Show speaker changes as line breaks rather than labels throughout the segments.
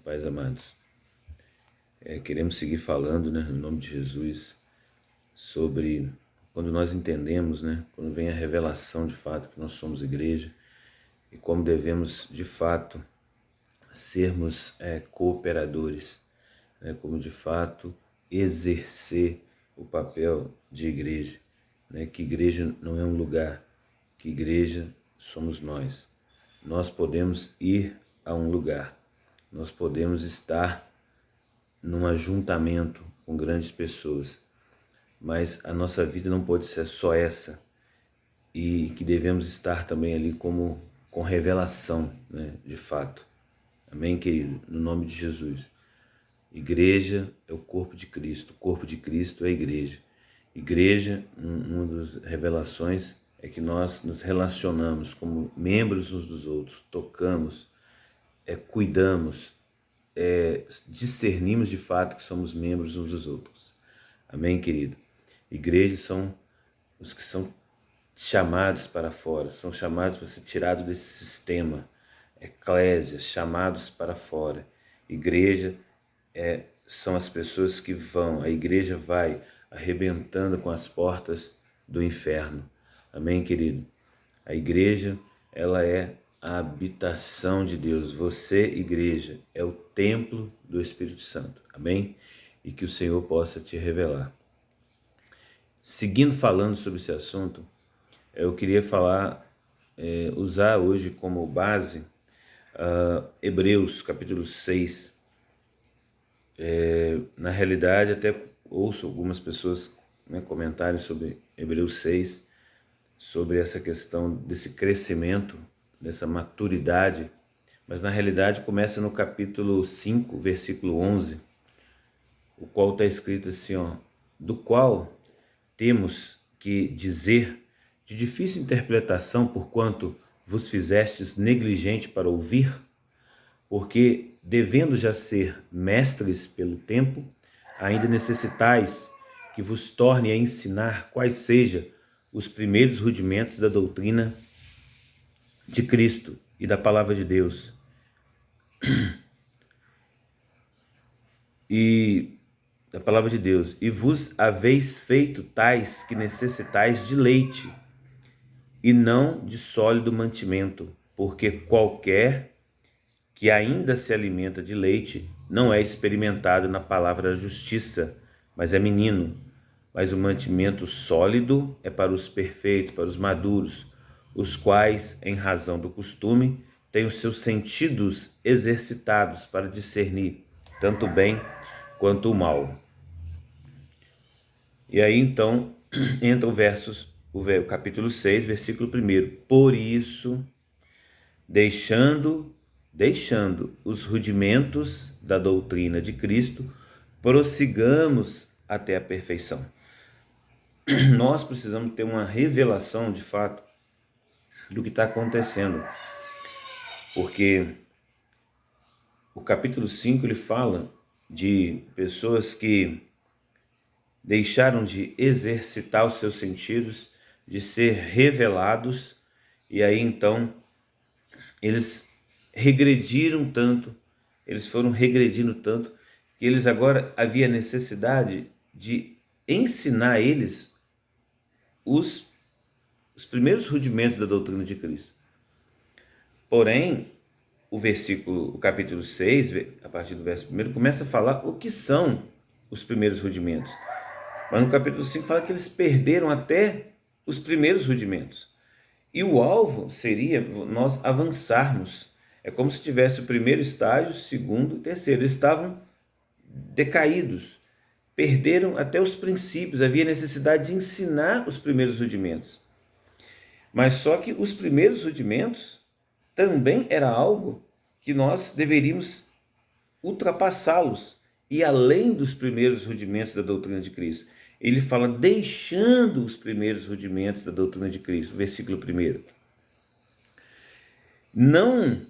Pais amados, queremos seguir falando, né, no nome de Jesus, sobre quando nós entendemos, né, quando vem a revelação de fato que nós somos igreja e como devemos de fato sermos cooperadores, né, como de fato exercer o papel de igreja, né, que igreja não é um lugar, que igreja somos nós. Nós podemos ir a um lugar, nós podemos estar num ajuntamento com grandes pessoas, mas a nossa vida não pode ser só essa, e que devemos estar também ali com revelação, né, de fato. Amém, querido? No nome de Jesus. Igreja é o corpo de Cristo, o corpo de Cristo é a igreja. Igreja, uma das revelações é que nós nos relacionamos como membros uns dos outros, tocamos, cuidamos, discernimos de fato que somos membros uns dos outros. Amém, querido? Igrejas são os que são chamados para fora, são chamados para ser tirados desse sistema. Eclésias, chamados para fora. Igreja são as pessoas que vão, a igreja vai arrebentando com as portas do inferno. Amém, querido? A igreja, ela é a habitação de Deus. Você, igreja, é o templo do Espírito Santo. Amém? E que o Senhor possa te revelar. Seguindo falando sobre esse assunto, eu queria usar hoje como base Hebreus capítulo 6. Na realidade, até ouço algumas pessoas, né, comentarem sobre Hebreus 6, sobre essa questão desse crescimento, dessa maturidade, mas na realidade começa no capítulo 5, versículo 11, o qual está escrito assim, do qual temos que dizer de difícil interpretação, porquanto vos fizestes negligente para ouvir, porque, devendo já ser mestres pelo tempo, ainda necessitais que vos torne a ensinar quais sejam os primeiros rudimentos da doutrina de Cristo e da palavra de Deus. E vos haveis feito tais que necessitais de leite, e não de sólido mantimento, porque qualquer que ainda se alimenta de leite não é experimentado na palavra da justiça, mas é menino. Mas o mantimento sólido é para os perfeitos, para os maduros, os quais, em razão do costume, têm os seus sentidos exercitados para discernir tanto o bem quanto o mal. E aí então entra o capítulo 6, versículo 1. Por isso, deixando os rudimentos da doutrina de Cristo, prossigamos até a perfeição. Nós precisamos ter uma revelação de fato do que está acontecendo, porque o capítulo 5 ele fala de pessoas que deixaram de exercitar os seus sentidos, de ser revelados, e aí então eles foram regredindo tanto, que eles agora havia necessidade de ensinar eles os primeiros rudimentos da doutrina de Cristo. Porém, o capítulo 6, a partir do verso 1, começa a falar o que são os primeiros rudimentos. Mas no capítulo 5 fala que eles perderam até os primeiros rudimentos. E o alvo seria nós avançarmos. É como se tivesse o primeiro estágio, o segundo e o terceiro. Eles estavam decaídos, perderam até os princípios, havia necessidade de ensinar os primeiros rudimentos. Mas só que os primeiros rudimentos também era algo que nós deveríamos ultrapassá-los, e além dos primeiros rudimentos da doutrina de Cristo. Ele fala deixando os primeiros rudimentos da doutrina de Cristo, versículo 1. Não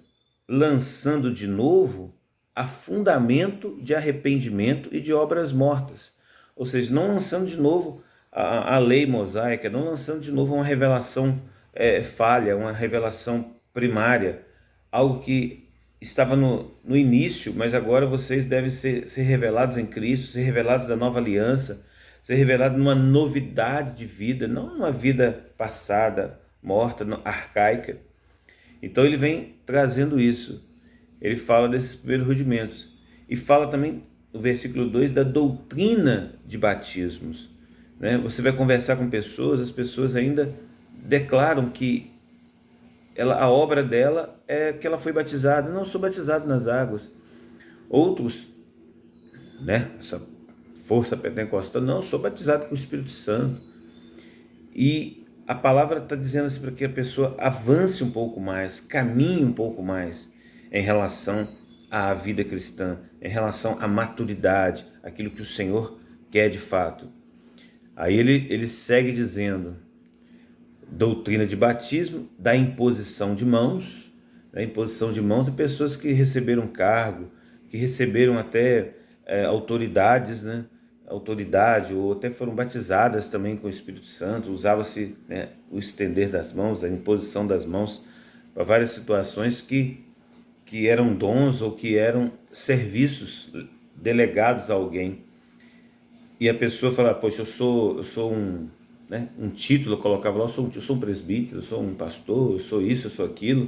lançando de novo a fundamento de arrependimento e de obras mortas. Ou seja, não lançando de novo a lei mosaica, não lançando de novo uma revelação falha, uma revelação primária, algo que estava no início, mas agora vocês devem ser revelados em Cristo, ser revelados da nova aliança, ser revelados numa novidade de vida, não uma vida passada, morta, arcaica. Então ele vem trazendo isso. Ele fala desses primeiros rudimentos. E fala também, no versículo 2, da doutrina de batismos. Né? Você vai conversar com pessoas, as pessoas ainda declaram que a obra dela é que ela foi batizada. Não, sou batizado nas águas. Outros, né, essa força pentecostal, não, sou batizado com o Espírito Santo. E a palavra está dizendo assim para que a pessoa avance um pouco mais, caminhe um pouco mais em relação à vida cristã, em relação à maturidade, aquilo que o Senhor quer de fato. Aí ele segue dizendo: doutrina de batismo, da imposição de mãos. Da imposição de mãos de pessoas que receberam cargo, que receberam até autoridades, né? Autoridade, ou até foram batizadas também com o Espírito Santo. Usava-se, né, o estender das mãos, a imposição das mãos para várias situações que eram dons ou que eram serviços delegados a alguém. E a pessoa fala: poxa, eu sou um, né, um título, eu colocava lá, eu sou um presbítero, eu sou um pastor, eu sou isso, eu sou aquilo,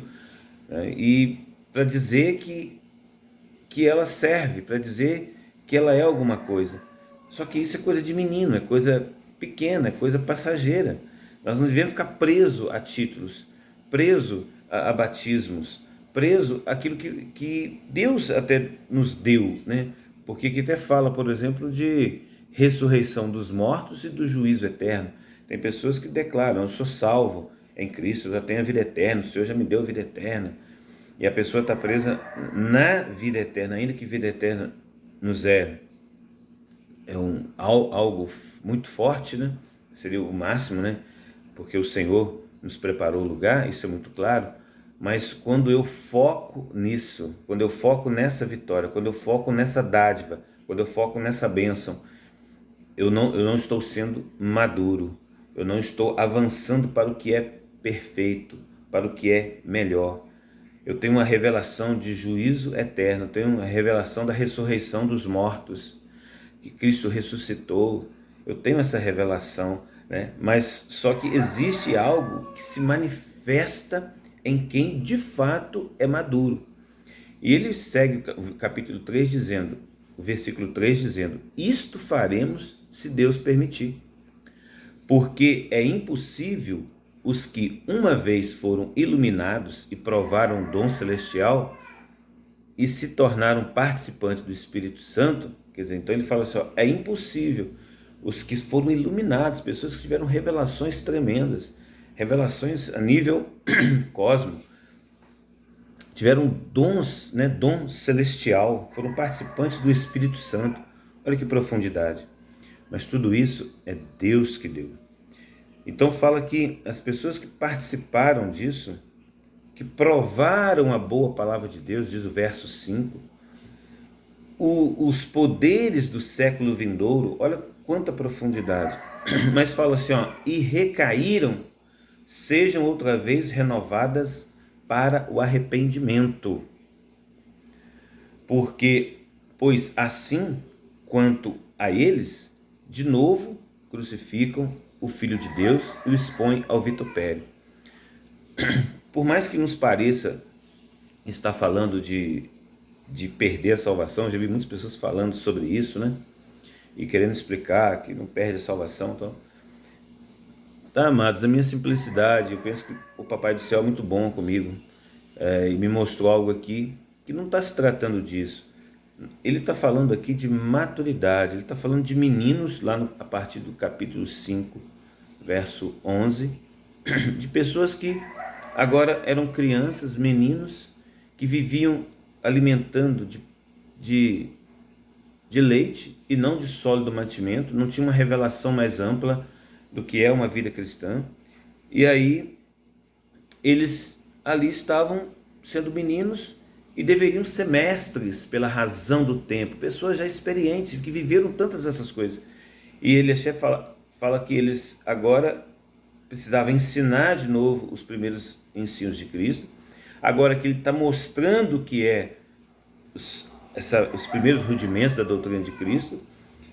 né? E para dizer que ela serve, para dizer que ela é alguma coisa. Só que isso é coisa de menino, é coisa pequena, é coisa passageira. Nós não devemos ficar preso a títulos, preso a batismos, preso àquilo que Deus até nos deu, né? Porque aqui até fala, por exemplo, de ressurreição dos mortos e do juízo eterno. Tem pessoas que declaram: eu sou salvo em Cristo, eu já tenho a vida eterna, o Senhor já me deu a vida eterna. E a pessoa está presa na vida eterna, ainda que vida eterna nos é algo muito forte, né? Seria o máximo, né? Porque o Senhor nos preparou o lugar, isso é muito claro. Mas quando eu foco nisso, quando eu foco nessa vitória, quando eu foco nessa dádiva, quando eu foco nessa bênção, eu não estou sendo maduro, eu não estou avançando para o que é perfeito, para o que é melhor. Eu tenho uma revelação de juízo eterno, eu tenho uma revelação da ressurreição dos mortos, que Cristo ressuscitou. Eu tenho essa revelação, né? Mas só que existe algo que se manifesta em quem de fato é maduro. E ele segue o capítulo 3 dizendo, o versículo 3 dizendo: isto faremos se Deus permitir. Porque é impossível os que uma vez foram iluminados e provaram o dom celestial e se tornaram participantes do Espírito Santo. Quer dizer, então ele fala assim, ó, é impossível os que foram iluminados, pessoas que tiveram revelações tremendas, revelações a nível cósmico, tiveram dons, né, dom celestial, foram participantes do Espírito Santo. Olha que profundidade. Mas tudo isso é Deus que deu. Então fala que as pessoas que participaram disso, que provaram a boa palavra de Deus, diz o verso 5, os poderes do século vindouro, olha quanta profundidade. Mas fala assim, ó, e recaíram, sejam outra vez renovadas para o arrependimento. Pois assim quanto a eles, de novo crucificam o Filho de Deus e o expõem ao vitupério. Por mais que nos pareça estar falando de perder a salvação, já vi muitas pessoas falando sobre isso, né? E querendo explicar que não perde a salvação. Então, tá, amados, na minha simplicidade, eu penso que o Papai do Céu é muito bom comigo, e me mostrou algo aqui que não está se tratando disso. Ele está falando aqui de maturidade, ele está falando de meninos, lá a partir do capítulo 5, verso 11, de pessoas que agora eram crianças, meninos, que viviam alimentando de leite e não de sólido mantimento, não tinha uma revelação mais ampla do que é uma vida cristã. E aí eles ali estavam sendo meninos e deveriam ser mestres pela razão do tempo, pessoas já experientes, que viveram tantas essas coisas. E ele fala que eles agora precisavam ensinar de novo os primeiros ensinos de Cristo, agora que ele está mostrando o que é os primeiros rudimentos da doutrina de Cristo,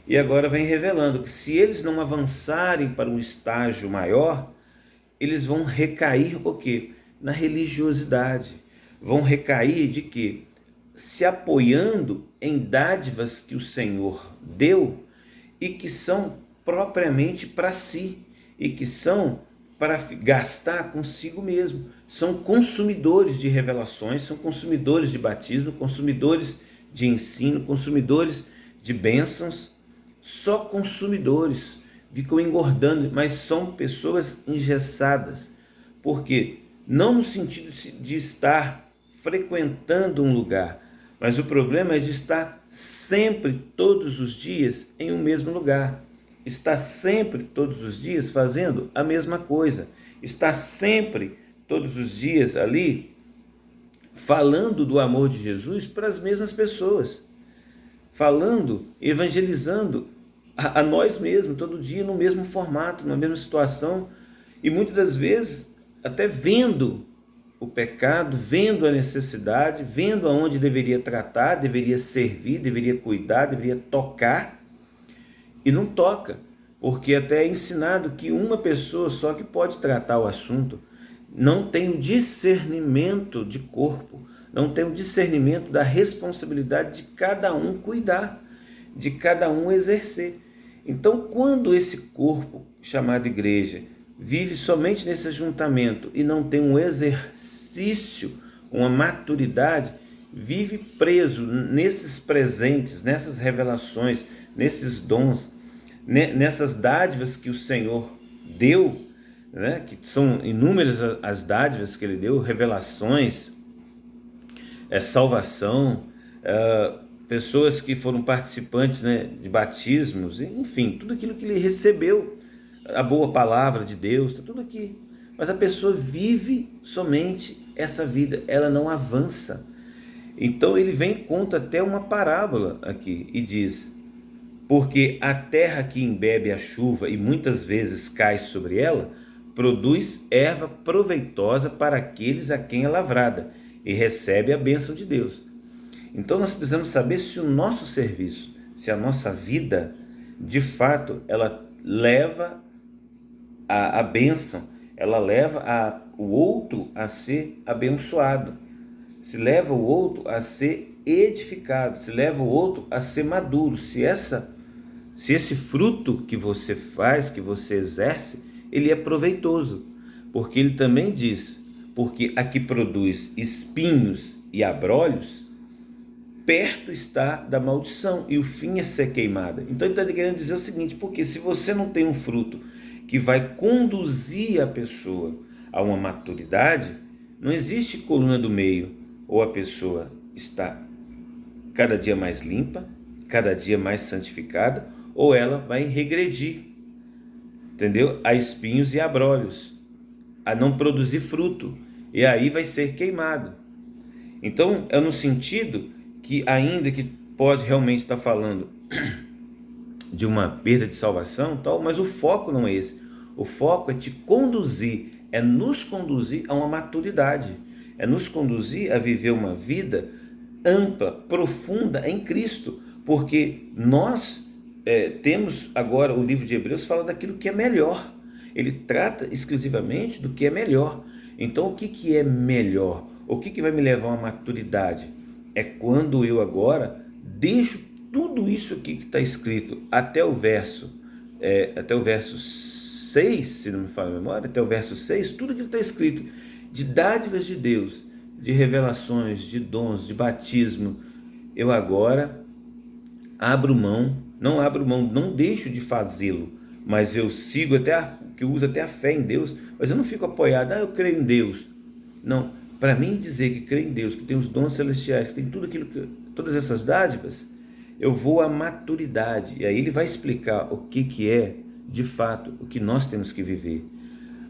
e agora vem revelando que se eles não avançarem para um estágio maior, eles vão recair o quê? Na religiosidade. Vão recair de quê? Se apoiando em dádivas que o Senhor deu e que são propriamente para si e que são para gastar consigo mesmo. São consumidores de revelações, são consumidores de batismo, consumidores de ensino, consumidores de bênçãos, só consumidores, ficam engordando, mas são pessoas engessadas. Por quê? Não no sentido de estar frequentando um lugar, mas o problema é de estar sempre, todos os dias, em um mesmo lugar. Está sempre, todos os dias, fazendo a mesma coisa. Está sempre, todos os dias, ali, falando do amor de Jesus para as mesmas pessoas. Falando, evangelizando a nós mesmos, todo dia no mesmo formato, na mesma situação. E muitas das vezes, até vendo o pecado, vendo a necessidade, vendo aonde deveria tratar, deveria servir, deveria cuidar, deveria tocar, e não toca, porque até é ensinado que uma pessoa só que pode tratar o assunto, não tem o discernimento de corpo, não tem o discernimento da responsabilidade de cada um cuidar, de cada um exercer. Então, quando esse corpo chamado igreja vive somente nesse ajuntamento e não tem um exercício, uma maturidade, vive preso nesses presentes, nessas revelações, nesses dons, nessas dádivas que o Senhor deu, né? Que são inúmeras as dádivas que ele deu, revelações, salvação, pessoas que foram participantes, né, de batismos, enfim, tudo aquilo que ele recebeu, a boa palavra de Deus, está tudo aqui. Mas a pessoa vive somente essa vida, ela não avança. Então ele vem e conta até uma parábola aqui e diz: porque a terra que embebe a chuva e muitas vezes cai sobre ela, produz erva proveitosa para aqueles a quem é lavrada e recebe a bênção de Deus. Então nós precisamos saber se o nosso serviço, se a nossa vida, de fato, ela leva a bênção, ela leva o outro a ser abençoado, se leva o outro a ser edificado, se leva o outro a ser maduro, se esse fruto que você faz, que você exerce, ele é proveitoso, porque ele também diz, porque a que produz espinhos e abrolhos, perto está da maldição, e o fim é ser queimada. Então ele está querendo dizer o seguinte, porque se você não tem um fruto que vai conduzir a pessoa a uma maturidade, não existe coluna do meio, ou a pessoa está cada dia mais limpa, cada dia mais santificada, ou ela vai regredir, entendeu? A espinhos e abrolhos, a não produzir fruto, e aí vai ser queimado. Então é no sentido que, ainda que pode realmente estar falando de uma perda de salvação, tal, mas o foco não é esse. O foco é te conduzir, é nos conduzir a uma maturidade, é nos conduzir a viver uma vida ampla, profunda em Cristo, porque nós temos agora, o livro de Hebreus fala daquilo que é melhor, ele trata exclusivamente do que é melhor. Então o que é melhor? O que vai me levar a uma maturidade? É quando eu agora deixo tudo isso aqui que está escrito até o verso 6, se não me falha a memória, até o verso 6, tudo que está escrito de dádivas de Deus, de revelações, de dons, de batismo, eu agora não deixo de fazê-lo, mas eu sigo que eu uso até a fé em Deus, mas eu não fico apoiado, eu creio em Deus. Não, para mim dizer que creio em Deus, que tem os dons celestiais, que tem todas essas dádivas, eu vou à maturidade, e aí ele vai explicar o que é, de fato, o que nós temos que viver.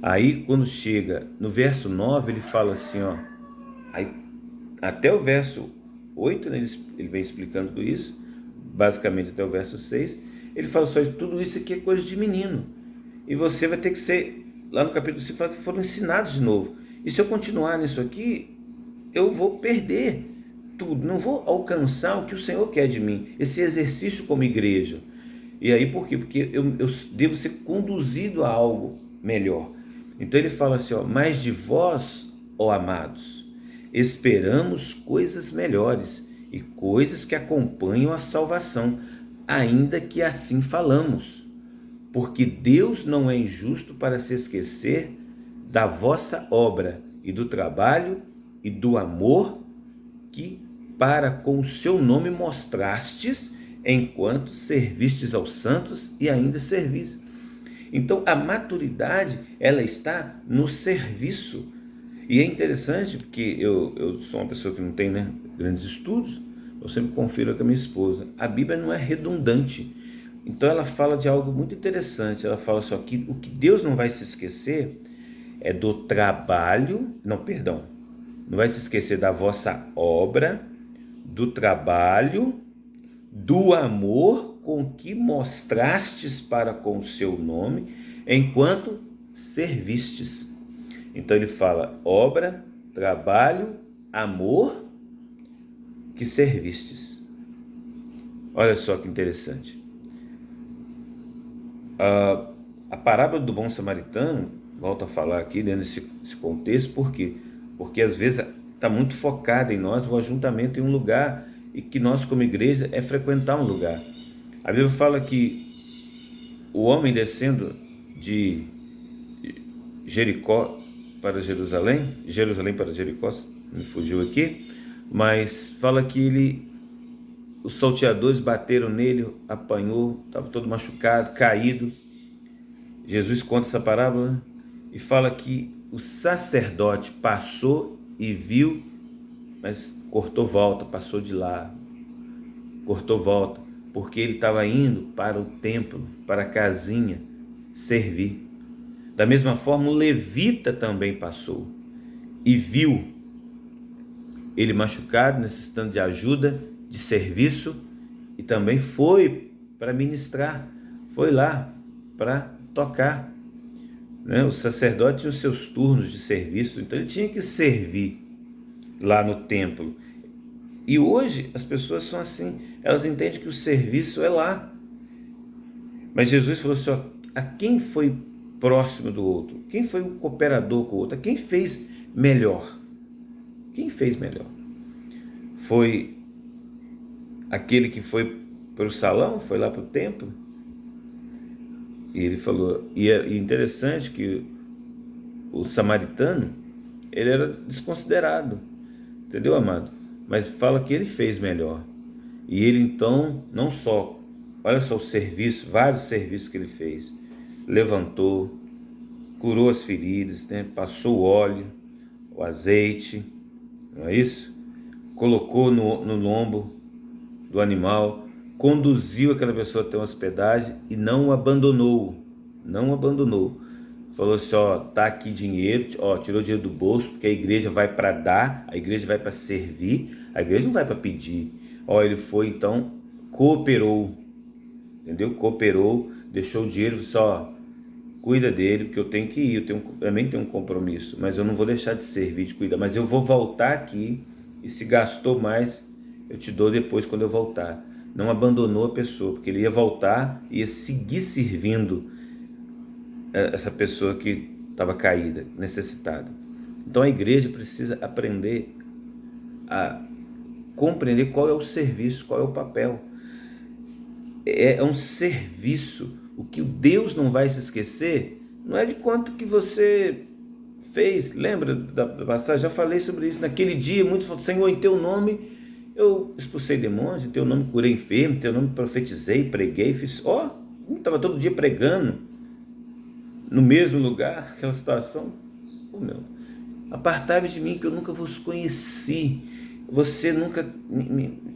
Aí, quando chega no verso 9, ele fala assim, aí, até o verso 8, né, ele vem explicando tudo isso, basicamente até o verso 6, ele fala só de tudo isso aqui é coisa de menino, e você vai ter que ser, lá no capítulo 5 fala que foram ensinados de novo, e se eu continuar nisso aqui, eu vou perder tudo, não vou alcançar o que o Senhor quer de mim, esse exercício como igreja. E aí por quê? Porque eu devo ser conduzido a algo melhor. Então ele fala assim, ó, mas de vós, ó amados, esperamos coisas melhores e coisas que acompanham a salvação, ainda que assim falamos, porque Deus não é injusto para se esquecer da vossa obra e do trabalho e do amor que para com o seu nome mostrastes enquanto servistes aos santos e ainda servis. Então a maturidade, ela está no serviço. E é interessante porque eu sou uma pessoa que não tem, né, grandes estudos, eu sempre confiro com a minha esposa. A Bíblia não é redundante. Então ela fala de algo muito interessante. Ela fala só que o que Deus não vai se esquecer é do trabalho, não vai se esquecer da vossa obra, do trabalho, do amor com que mostrastes para com o seu nome, enquanto servistes. Então ele fala obra, trabalho, amor que servistes. Olha só que interessante. A parábola do bom samaritano, volto a falar aqui dentro desse contexto, por quê? Porque às vezes está muito focado em nós o ajuntamento em um lugar, e que nós como igreja é frequentar um lugar. A Bíblia fala que o homem descendo de Jericó para Jerusalém para Jericó, me fugiu aqui, mas fala que os salteadores bateram nele, apanhou, estava todo machucado, caído. Jesus conta essa parábola, né? E fala que o sacerdote passou e viu, mas cortou volta, passou de lá, cortou volta, porque ele estava indo para o templo, para a casinha, servir. Da mesma forma, o levita também passou e viu ele machucado, necessitando de ajuda, de serviço, e também foi para ministrar, foi lá para tocar, né? O sacerdote tinha os seus turnos de serviço, então ele tinha que servir lá no templo. E hoje as pessoas são assim, elas entendem que o serviço é lá. Mas Jesus falou assim, ó, a quem foi próximo do outro? Quem foi o cooperador com o outro? A quem fez melhor? Quem fez melhor? Foi aquele que foi para o salão, foi lá para o templo? E ele falou, e é interessante que o samaritano, ele era desconsiderado, entendeu, amado? Mas fala que ele fez melhor. E ele então, não só, olha só o serviço, vários serviços que ele fez. Levantou, curou as feridas, né? Passou o óleo, o azeite, não é isso? Colocou no lombo do animal, conduziu aquela pessoa até uma hospedagem e não o abandonou, Falou assim, ó, tá aqui dinheiro, ó, tirou dinheiro do bolso, porque a igreja vai para dar, a igreja vai para servir, a igreja não vai para pedir. Ó, ele foi então, cooperou, entendeu? Cooperou, deixou o dinheiro, só cuida dele, porque eu tenho que ir, também tenho um compromisso, mas eu não vou deixar de servir, de cuidar, mas eu vou voltar aqui, e se gastou mais, eu te dou depois quando eu voltar. Não abandonou a pessoa, porque ele ia voltar e ia seguir servindo essa pessoa que estava caída, necessitada. Então a igreja precisa aprender a compreender qual é o serviço, qual é o papel. É um serviço. O que Deus não vai se esquecer não é de quanto que você fez. Lembra da passagem? Já falei sobre isso. Naquele dia, muitos falaram, Senhor, em teu nome eu expulsei demônios, em teu nome curei enfermo, em teu nome profetizei, preguei, fiz... estava todo dia pregando no mesmo lugar, aquela situação. Apartai-vos de mim, que eu nunca vos conheci. Você nunca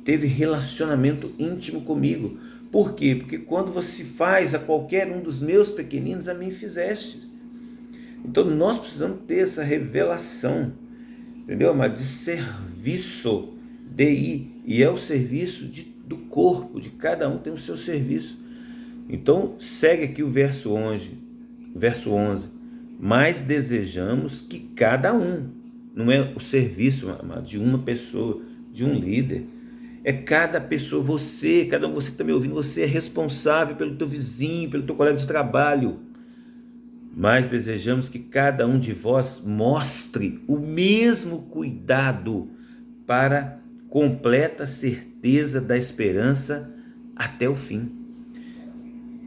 teve relacionamento íntimo comigo. Por quê? Porque quando você faz a qualquer um dos meus pequeninos, a mim fizeste. Então nós precisamos ter essa revelação, entendeu, amado? De serviço, e é o serviço do corpo, de cada um tem o seu serviço. Então segue aqui o verso 11, mas desejamos que cada um Não é o serviço, amado, de uma pessoa, de um líder. É cada pessoa, você, cada um, você que está me ouvindo, você é responsável pelo teu vizinho, pelo teu colega de trabalho. Mas desejamos que cada um de vós mostre o mesmo cuidado para completa certeza da esperança até o fim.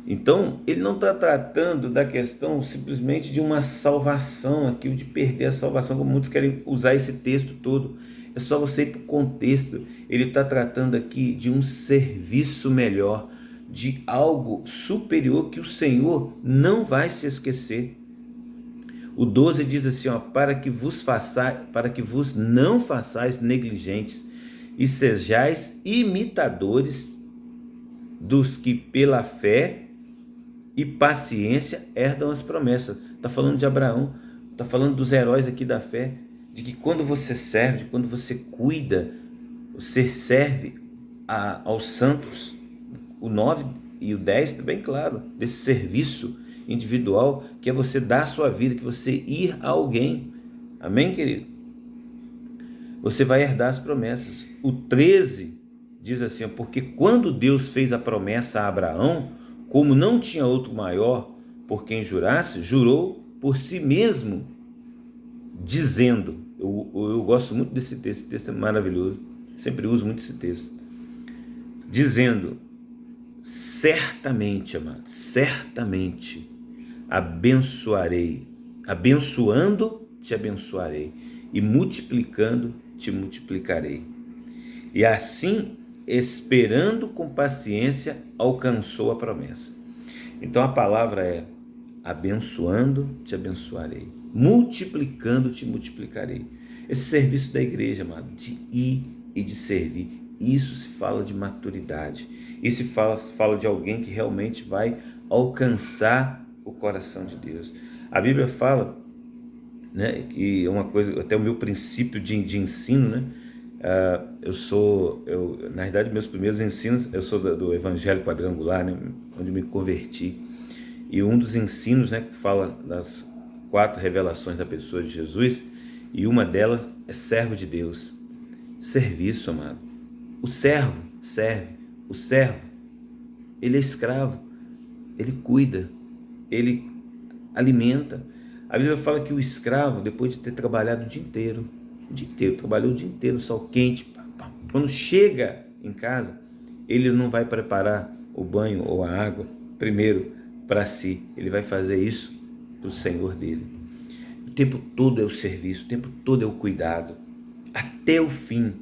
Então, ele não está tratando da questão simplesmente de uma salvação aqui, de perder a salvação, como muitos querem usar esse texto todo. É só você ir para o contexto. Ele está tratando aqui de um serviço melhor, de algo superior que o Senhor não vai se esquecer. O 12 diz assim, para que vos não façais negligentes e sejais imitadores dos que pela fé e paciência herdam as promessas. Está falando de Abraão, está falando dos heróis aqui da fé, de que quando você serve, quando você cuida, você serve aos santos. O 9 e o 10 está bem claro, desse serviço individual, que é você dar a sua vida, que você ir a alguém. Amém, querido? Você vai herdar as promessas. O 13 diz assim, porque quando Deus fez a promessa a Abraão, como não tinha outro maior por quem jurasse, jurou por si mesmo, dizendo, eu gosto muito desse texto, esse texto é maravilhoso, sempre uso muito esse texto, dizendo, certamente, amado, certamente abençoarei, abençoando te abençoarei e multiplicando te multiplicarei. E assim, esperando com paciência, alcançou a promessa. Então a palavra é abençoando te abençoarei, multiplicando te multiplicarei. Esse serviço da igreja, amado, de ir e de servir, isso se fala de maturidade. Isso se fala de alguém que realmente vai alcançar o coração de Deus. A Bíblia fala, né, que é uma coisa, até o meu princípio de ensino, né? Na verdade, meus primeiros ensinos, eu sou do Evangelho Quadrangular, né, onde me converti. E um dos ensinos, né, que fala das 4 revelações da pessoa de Jesus, e uma delas é servo de Deus. Serviço, amado. O servo serve. O servo, ele é escravo. Ele cuida. Ele alimenta. A Bíblia fala que o escravo, depois de ter trabalhado o dia inteiro, trabalhou o dia inteiro, sol quente, quando chega em casa, ele não vai preparar o banho ou a água primeiro para si, ele vai fazer isso para o Senhor dele. O tempo todo é o serviço, o tempo todo é o cuidado, até o fim.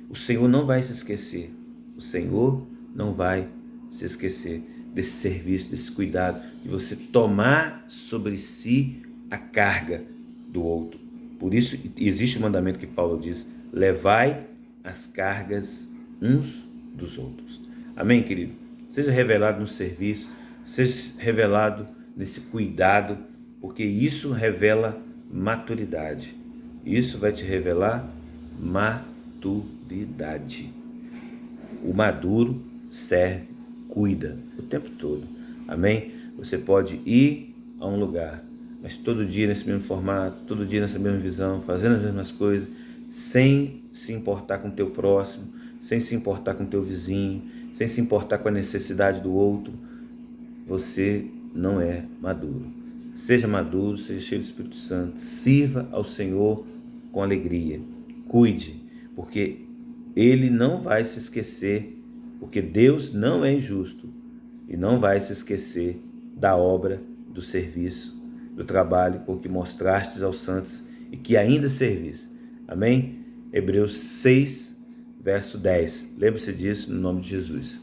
O Senhor não vai se esquecer, o Senhor não vai se esquecer desse serviço, desse cuidado, de você tomar sobre si a carga do outro. Por isso existe o mandamento que Paulo diz, levai as cargas uns dos outros. Amém, querido? Seja revelado no serviço, seja revelado nesse cuidado, porque isso revela maturidade. Isso vai te revelar maturidade. O maduro serve, cuida o tempo todo. Amém? Você pode ir a um lugar, mas todo dia nesse mesmo formato, todo dia nessa mesma visão, fazendo as mesmas coisas, sem se importar com o teu próximo, sem se importar com o teu vizinho, sem se importar com a necessidade do outro, você não é maduro. Seja maduro, seja cheio do Espírito Santo, sirva ao Senhor com alegria, cuide, porque Ele não vai se esquecer, porque Deus não é injusto e não vai se esquecer da obra, do serviço, do trabalho com que mostrastes aos santos e que ainda servis. Amém? Hebreus 6, verso 10. Lembre-se disso no nome de Jesus.